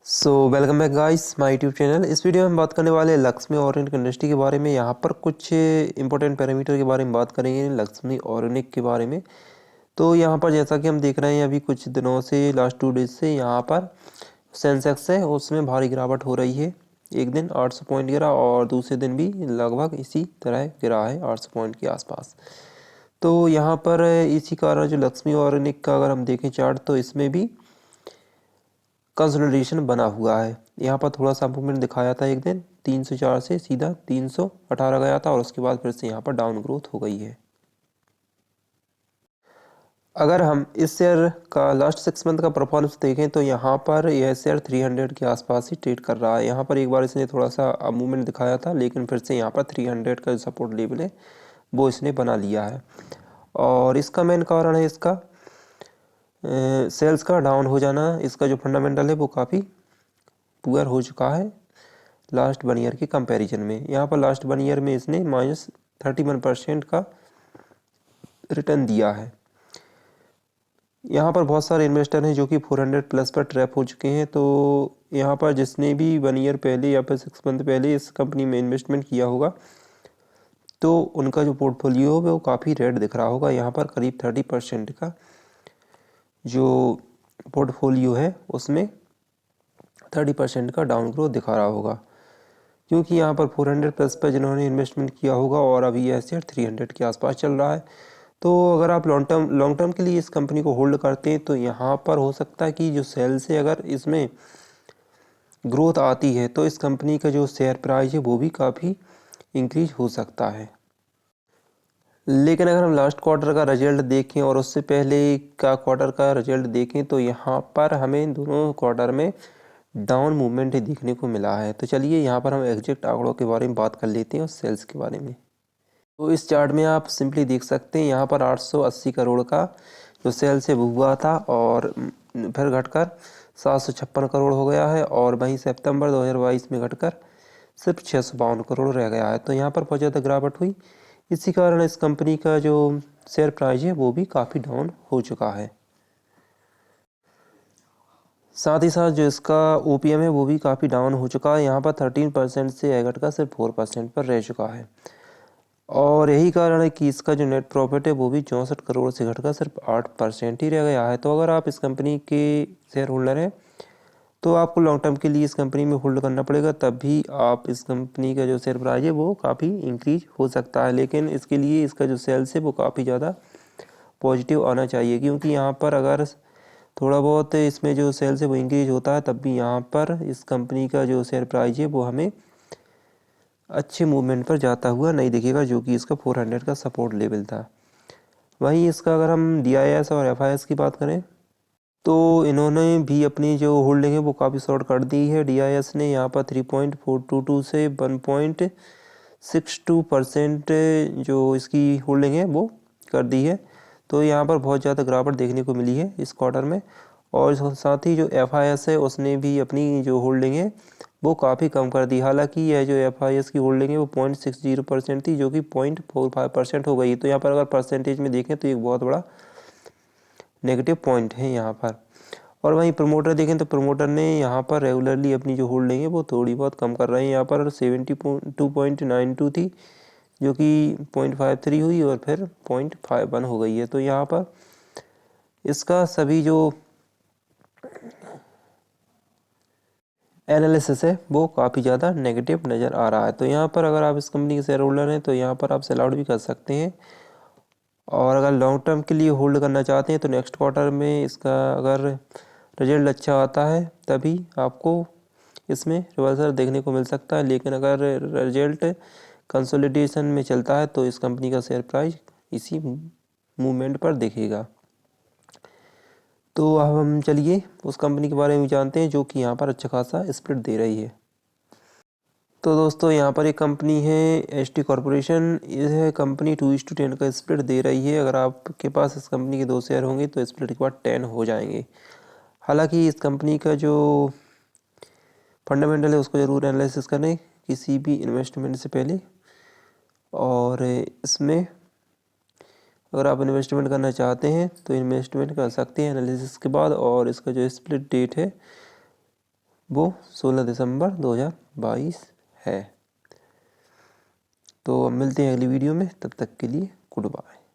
Welcome back guys my YouTube channel. इस video में हम बात करने वाले हैं लक्ष्मी ऑर्गेनिक इंडस्ट्री के बारे में। यहाँ पर कुछ इंपॉर्टेंट पैरामीटर के बारे में बात करेंगे लक्ष्मी ऑर्गेनिक के बारे में। तो यहाँ पर जैसा कि हम देख रहे हैं अभी कुछ दिनों से लास्ट 2 डेज से यहाँ पर सेंसेक्स है उसमें भारी गिरावट हो रही है। एक दिन 800 पॉइंट गिरा और दूसरे दिन भी लगभग इसी तरह गिरा है 800 पॉइंट के आसपास। तो यहाँ पर इसी कारण जो लक्ष्मी ऑर्गेनिक का अगर हम देखें चार्ट तो इसमें भी कंसोलिडेशन बना हुआ है। यहाँ पर थोड़ा सा मूवमेंट दिखाया था एक दिन 304 से सीधा 318 गया था और उसके बाद फिर से यहाँ पर डाउन ग्रोथ हो गई है। अगर हम इस शेयर का लास्ट 6 मंथ का परफॉर्मेंस देखें तो यहाँ पर यह शेयर 300 के आसपास ही ट्रेड कर रहा है। यहाँ पर एक बार इसने थोड़ा सा मूवमेंट दिखाया था लेकिन फिर से यहाँ पर 300 का जो सपोर्ट लेवल है वो इसने बना लिया है। और इसका मेन कारण है इसका सेल्स का डाउन हो जाना। इसका जो फंडामेंटल है वो काफ़ी पुअर हो चुका है लास्ट 1 ईयर के कंपैरिजन में। यहाँ पर लास्ट 1 ईयर में इसने -31% का रिटर्न दिया है। यहाँ पर बहुत सारे इन्वेस्टर हैं जो कि 400 प्लस पर ट्रैप हो चुके हैं। तो यहाँ पर जिसने भी 1 ईयर पहले या फिर 6 मंथ पहले इस कंपनी में इन्वेस्टमेंट किया होगा तो उनका जो पोर्टफोलियो है वो काफ़ी रेड दिख रहा होगा। यहाँ पर करीब 30% का जो पोर्टफोलियो है उसमें 30% का डाउन ग्रोथ दिखा रहा होगा, क्योंकि यहाँ पर 400 प्लस पर जिन्होंने इन्वेस्टमेंट किया होगा और अभी यह शेयर 300 के आसपास चल रहा है। तो अगर आप लॉन्ग टर्म के लिए इस कंपनी को होल्ड करते हैं तो यहाँ पर हो सकता है कि जो सेल्स है अगर इसमें ग्रोथ आती है तो इस कंपनी का जो शेयर प्राइस है वो भी काफ़ी इंक्रीज हो सकता है। लेकिन अगर हम लास्ट क्वार्टर का रिजल्ट देखें और उससे पहले का क्वार्टर का रिजल्ट देखें तो यहाँ पर हमें दोनों क्वार्टर में डाउन मूवमेंट देखने को मिला है। तो चलिए यहाँ पर हम एग्जैक्ट आंकड़ों के बारे में बात कर लेते हैं और सेल्स के बारे में। तो इस चार्ट में आप सिंपली देख सकते हैं यहाँ पर 880 करोड़ का जो सेल्स है वो हुआ था और फिर घटकर 756 करोड़ हो गया है और वहीं सितंबर 2022 में घटकर सिर्फ 652 करोड़ रह गया है। तो यहाँ पर बहुत ज़्यादा गिरावट हुई। इसी कारण इस कंपनी का जो शेयर प्राइस है वो भी काफ़ी डाउन हो चुका है। साथ ही साथ जो इसका ओपीएम है वो भी काफ़ी डाउन हो चुका है। यहाँ पर 13% से घटकर सिर्फ 4% पर रह चुका है और यही कारण है कि इसका जो नेट प्रॉफिट है वो भी 64 करोड़ से घटकर सिर्फ 8% ही रह गया है। तो अगर आप इस कंपनी के शेयर होल्डर हैं तो आपको लॉन्ग टर्म के लिए इस कंपनी में होल्ड करना पड़ेगा, तभी आप इस कंपनी का जो शेयर प्राइस है वो काफ़ी इंक्रीज हो सकता है। लेकिन इसके लिए इसका जो सेल्स है वो काफ़ी ज़्यादा पॉजिटिव आना चाहिए, क्योंकि यहाँ पर अगर थोड़ा बहुत इसमें जो सेल्स है वो इंक्रीज होता है तब भी यहाँ पर इस कंपनी का जो शेयर प्राइस है वो हमें अच्छे मूवमेंट पर जाता हुआ नहीं दिखेगा, जो कि इसका 400 का सपोर्ट लेवल था। वहीं इसका अगर हम DIS और FIS की बात करें तो इन्होंने भी अपनी जो होल्डिंग है वो काफ़ी शॉर्ट कर दी है। DIS ने यहाँ पर 3.422 से 1.62% जो इसकी होल्डिंग है वो कर दी है। तो यहाँ पर बहुत ज़्यादा गिरावट देखने को मिली है इस क्वार्टर में। और साथ ही जो FIS है उसने भी अपनी जो होल्डिंग है वो काफ़ी कम कर दी। हालांकि यह जो FIS की होल्डिंग है वो 0.60% थी जो कि 0.45% हो गई। तो यहाँ पर अगर परसेंटेज में देखें तो एक बहुत बड़ा नेगेटिव पॉइंट है यहाँ पर। और वहीं प्रमोटर देखें तो प्रमोटर ने यहाँ पर रेगुलरली अपनी जो होल्डिंग है वो थोड़ी बहुत कम कर रहे हैं। यहाँ पर 72.92 थी जो कि 0.53 हुई और फिर 0.51 हो गई है। तो यहाँ पर इसका सभी जो एनालिसिस है वो काफ़ी ज़्यादा नेगेटिव नज़र आ रहा है। तो यहाँ पर अगर आप इस कंपनी के शेयर होल्डर हैं तो यहाँ पर आप सेल आउट भी कर सकते हैं। और अगर लॉन्ग टर्म के लिए होल्ड करना चाहते हैं तो नेक्स्ट क्वार्टर में इसका अगर रिजल्ट अच्छा आता है तभी आपको इसमें रिवर्सल देखने को मिल सकता है। लेकिन अगर रिजल्ट कंसोलिडेशन में चलता है तो इस कंपनी का शेयर प्राइस इसी मूवमेंट पर दिखेगा। तो अब हम चलिए उस कंपनी के बारे में जानते हैं जो कि यहाँ पर अच्छा खासा स्प्लिट दे रही है। तो दोस्तों यहाँ पर एक कंपनी है ST कॉरपोरेशन। यह कंपनी 2:10 का स्प्लिट दे रही है। अगर आपके पास इस कंपनी के 2 शेयर होंगे तो स्प्लिट के बाद 10 हो जाएंगे। हालांकि इस कंपनी का जो फंडामेंटल है उसको ज़रूर एनालिसिस करें किसी भी इन्वेस्टमेंट से पहले। और इसमें अगर आप इन्वेस्टमेंट करना चाहते हैं तो इन्वेस्टमेंट कर सकते हैं एनालिसिस के बाद। और इसका जो स्प्लिट डेट है वो 16 दिसंबर 2022 है। तो मिलते हैं अगली वीडियो में, तब तक के लिए गुड बाय।